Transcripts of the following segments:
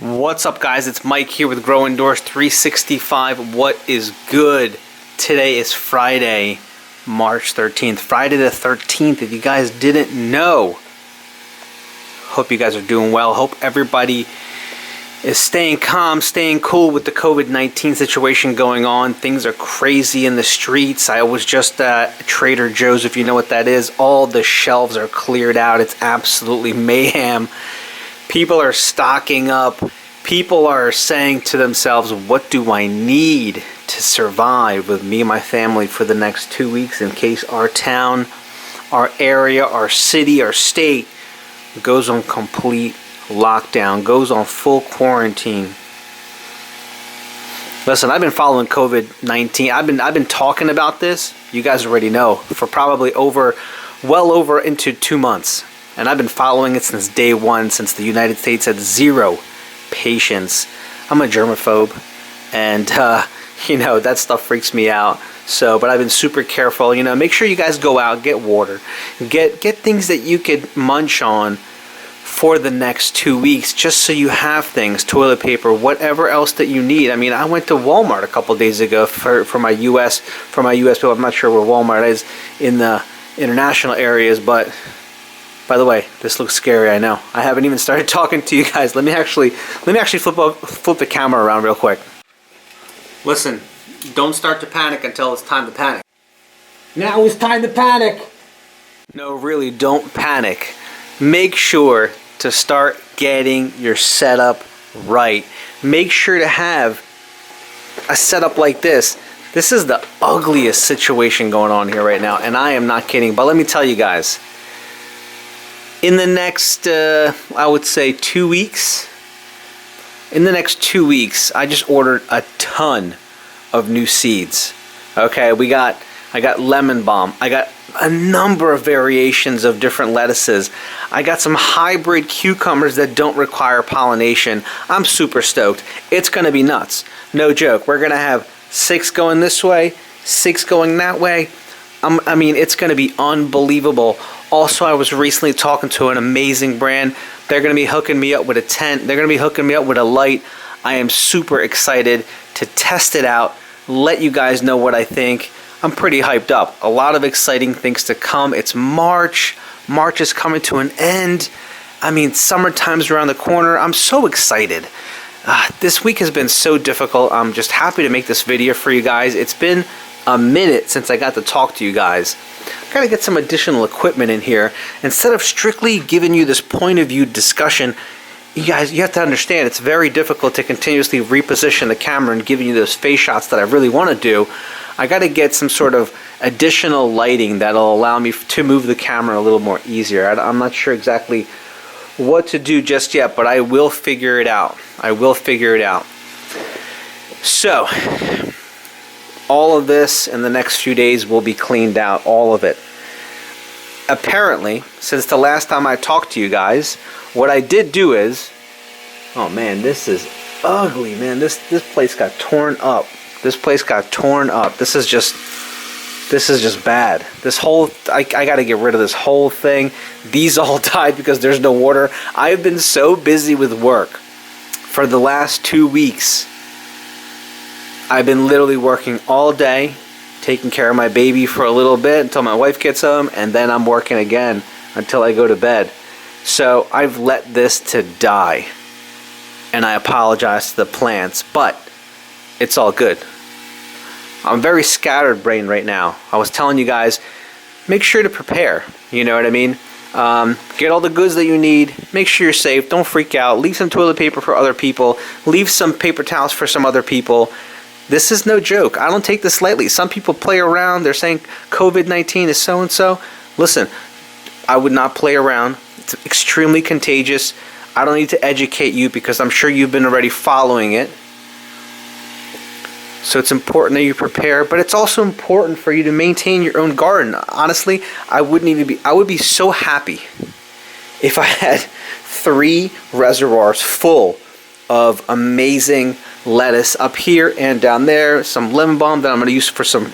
What's up, guys? It's Mike here with Grow Indoors 365. What is good? Today is Friday, March 13th. Friday the 13th, if you guys didn't know. Hope you guys are doing well. Hope everybody is staying calm, staying cool with the COVID-19 situation going on. Things are crazy in the streets. I was just at Trader Joe's, if you know what that is. All the shelves are cleared out. It's absolutely mayhem. People are stocking up. People are saying to themselves, what do I need to survive with me and my family for the next 2 weeks in case our town, our area, our city, our state goes on complete lockdown, goes on full quarantine. Listen, I've been following COVID-19. I've been talking about this, you guys already know, for probably well over into 2 months. And I've been following it since day one, since the United States had zero patients. I'm a germaphobe, and that stuff freaks me out. But I've been super careful. Make sure you guys go out, get water, get things that you could munch on for the next 2 weeks, just so you have things, toilet paper, whatever else that you need. I mean, I went to Walmart a couple days ago for my US bill. I'm not sure where Walmart is in the international areas, but by the way, this looks scary, I know. I haven't even started talking to you guys. Let me actually flip the camera around real quick. Listen, don't start to panic until it's time to panic. Now it's time to panic. No, really, don't panic. Make sure to start getting your setup right. Make sure to have a setup like this. This is the ugliest situation going on here right now, and I am not kidding. But let me tell you guys, in the next, I would say 2 weeks, I just ordered a ton of new seeds. Okay, I got lemon balm. I got a number of variations of different lettuces. I got some hybrid cucumbers that don't require pollination. I'm super stoked. It's gonna be nuts. No joke. We're gonna have 6 going this way, 6 going that way. I mean, it's gonna be unbelievable. Also, I was recently talking to an amazing brand. They're gonna be hooking me up with a tent. They're gonna be hooking me up with a light. I am super excited to test it out, let you guys know what I think. I'm pretty hyped up. A lot of exciting things to come. It's March. March is coming to an end. I mean, summertime's around the corner. I'm so excited. This week has been so difficult. I'm just happy to make this video for you guys. It's been a minute since I got to talk to you guys. I gotta get some additional equipment in here. Instead of strictly giving you this point of view discussion, you guys, you have to understand it's very difficult to continuously reposition the camera and giving you those face shots that I really want to do. I got to get some sort of additional lighting that'll allow me to move the camera a little more easier. I'm not sure exactly what to do just yet, but I will figure it out. So, all of this in the next few days will be cleaned out, all of it. Apparently, since the last time I talked to you guys, what I did do is, oh man, this is ugly, man. This place got torn up. This is just bad. I gotta get rid of this whole thing. These all died because there's no water. I've been so busy with work for the last 2 weeks. I've been literally working all day, taking care of my baby for a little bit until my wife gets home, and then I'm working again until I go to bed. So I've let this to die, and I apologize to the plants, but it's all good. I'm very scattered brain right now. I was telling you guys, make sure to prepare, you know what I mean? Get all the goods that you need, make sure you're safe, don't freak out, leave some toilet paper for other people, leave some paper towels for some other people. This is no joke. I don't take this lightly. Some people play around, they're saying COVID-19 is so-and-so. Listen, I would not play around. It's extremely contagious. I don't need to educate you because I'm sure you've been already following it. So it's important that you prepare, but it's also important for you to maintain your own garden. Honestly, I would be so happy if I had 3 reservoirs full of amazing lettuce up here and down there, some lemon balm that I'm going to use for some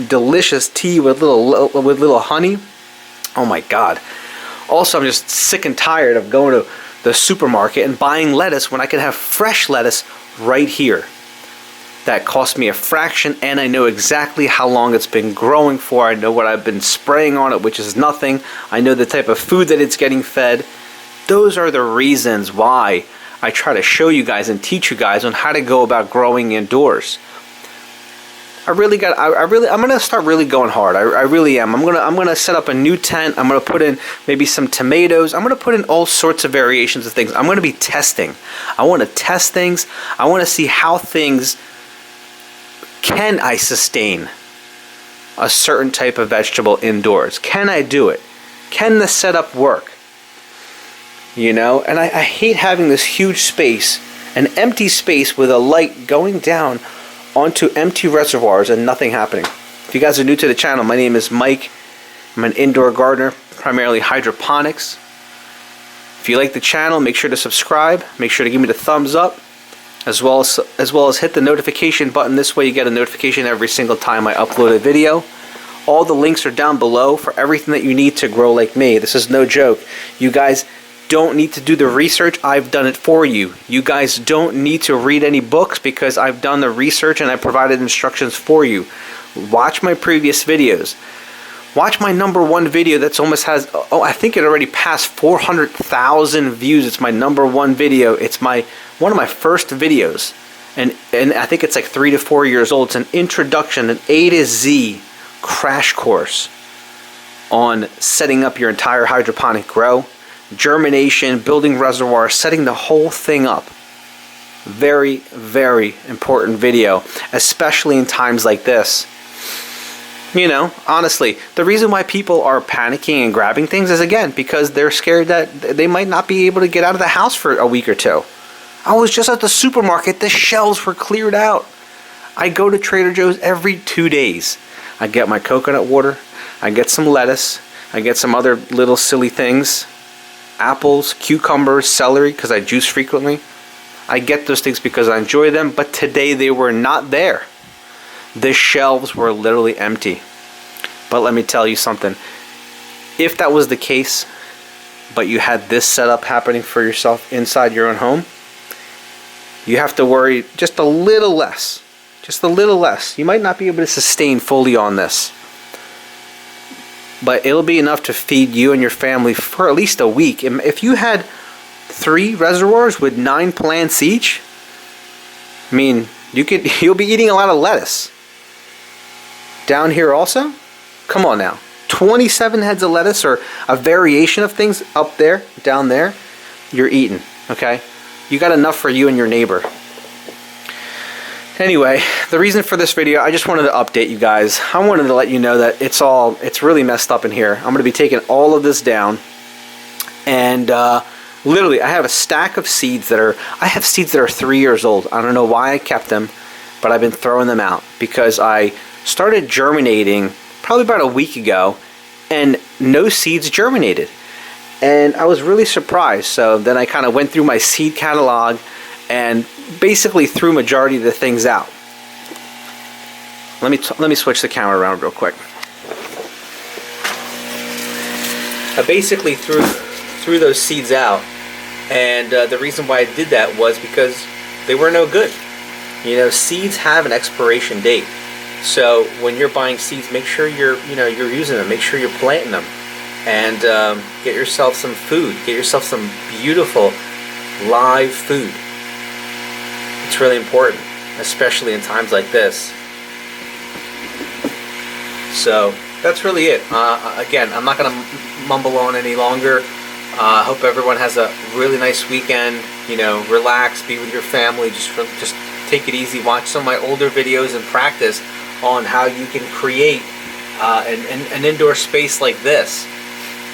delicious tea with little honey. Oh my God. Also, I'm just sick and tired of going to the supermarket and buying lettuce when I can have fresh lettuce right here. That cost me a fraction, and I know exactly how long it's been growing for. I know what I've been spraying on it, which is nothing. I know the type of food that it's getting fed. Those are the reasons why I try to show you guys and teach you guys on how to go about growing indoors. I'm gonna start really going hard. I really am. I'm gonna set up a new tent. I'm gonna put in maybe some tomatoes. I'm gonna put in all sorts of variations of things. I'm gonna be testing. I want to test things. I want to see how things, can I sustain a certain type of vegetable indoors? Can I do it? Can the setup work? You know, and I hate having this huge space, an empty space with a light going down onto empty reservoirs and nothing happening. If you guys are new to the channel, my name is Mike. I'm an indoor gardener, primarily hydroponics. If you like the channel, make sure to subscribe. Make sure to give me the thumbs up, as well as hit the notification button. This way you get a notification every single time I upload a video. All the links are down below for everything that you need to grow like me. This is no joke. You guys don't need to do the research. I've done it for you. You guys don't need to read any books because I've done the research and I provided instructions for you. Watch my previous videos. Watch my #1 video that's almost has, I think it already passed 400,000 views. It's my #1 video. It's one of my first videos. And I think it's like 3 to 4 years old. It's an introduction, an A to Z crash course on setting up your entire hydroponic grow. Germination, building reservoirs, setting the whole thing up. Very, very important video, especially in times like this. You know, honestly, the reason why people are panicking and grabbing things is, again, because they're scared that they might not be able to get out of the house for a week or two. I was just at the supermarket, the shelves were cleared out. I go to Trader Joe's every 2 days. I get my coconut water, I get some lettuce, I get some other little silly things. Apples, cucumbers, celery, because I juice frequently. I get those things because I enjoy them, but today they were not there. The shelves were literally empty. But let me tell you something. If that was the case, but you had this setup happening for yourself inside your own home, you have to worry just a little less. Just a little less. You might not be able to sustain fully on this, but it'll be enough to feed you and your family for at least a week. If you had 3 reservoirs with 9 plants each, I mean, you'll be eating a lot of lettuce. Down here also, come on now, 27 heads of lettuce or a variation of things up there, down there, you're eating, okay? You got enough for you and your neighbor. Anyway, the reason for this video, I just wanted to update you guys. I wanted to let you know that it's really messed up in here. I'm going to be taking all of this down, and literally I have a stack of seeds I have seeds that are 3 years old. I don't know why I kept them, but I've been throwing them out because I started germinating probably about a week ago and no seeds germinated. And I was really surprised. So then I kind of went through my seed catalog and basically threw majority of the things out. Let me switch the camera around real quick. I basically threw those seeds out, and the reason why I did that was because they were no good. You know, seeds have an expiration date. So when you're buying seeds, make sure you're using them. Make sure you're planting them, and get yourself some food. Get yourself some beautiful live food. It's really important, especially in times like this. So that's really it. Again, I'm not going to mumble on any longer. I hope everyone has a really nice weekend. You know, relax, be with your family, just take it easy. Watch some of my older videos and practice on how you can create an indoor space like this.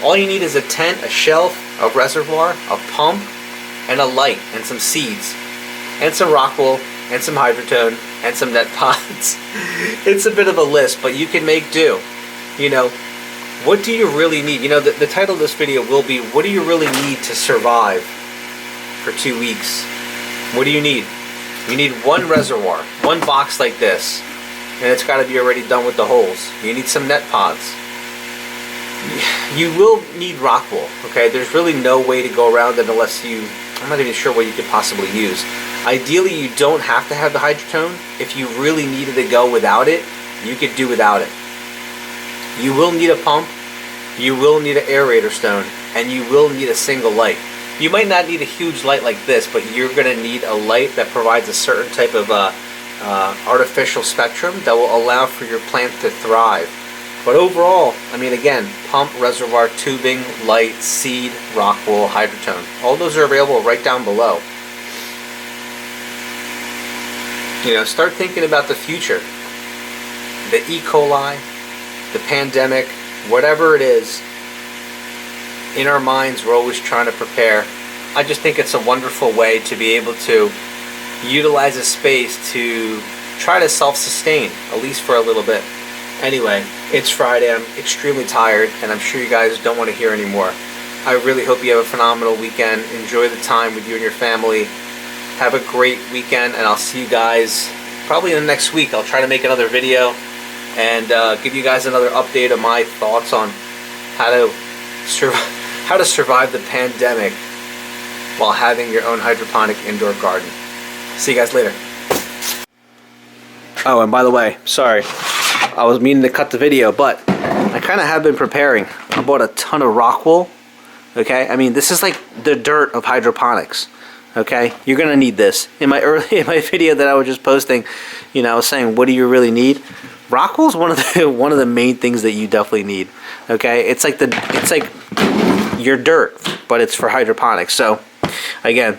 All you need is a tent, a shelf, a reservoir, a pump, and a light, and some seeds, and some rock wool, and some hydrotone, and some net pods. It's a bit of a list, but you can make do. You know, what do you really need? You know, the title of this video will be, what do you really need to survive for 2 weeks? What do you need? You need one reservoir, one box like this, and it's got to be already done with the holes. You need some net pods. you will need rock wool, okay? There's really no way to go around it unless I'm not even sure what you could possibly use. Ideally, you don't have to have the Hydrotone. If you really needed to go without it, you could do without it. You will need a pump, you will need an aerator stone, and you will need a single light. You might not need a huge light like this, but you're going to need a light that provides a certain type of artificial spectrum that will allow for your plant to thrive. But overall, I mean, again, pump, reservoir, tubing, light, seed, rock wool, Hydrotone. All those are available right down below. You know, start thinking about the future. The E. coli, the pandemic, whatever it is, in our minds we're always trying to prepare. I just think it's a wonderful way to be able to utilize a space to try to self-sustain, at least for a little bit. Anyway, it's Friday, I'm extremely tired, and I'm sure you guys don't want to hear anymore. I really hope you have a phenomenal weekend. Enjoy the time with you and your family. Have a great weekend, and I'll see you guys probably in the next week. I'll try to make another video and give you guys another update of my thoughts on how to survive the pandemic while having your own hydroponic indoor garden. See you guys later. Oh, and by the way, sorry, I was meaning to cut the video, but I kind of have been preparing. I bought a ton of rock wool. Okay, I mean, this is like the dirt of hydroponics. Okay, you're gonna need this. In my video that I was just posting, you know, I was saying, what do you really need? Rock wool is one of the main things that you definitely need. Okay, it's like your dirt, but it's for hydroponics. So, again,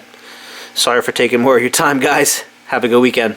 sorry for taking more of your time, guys. Have a good weekend.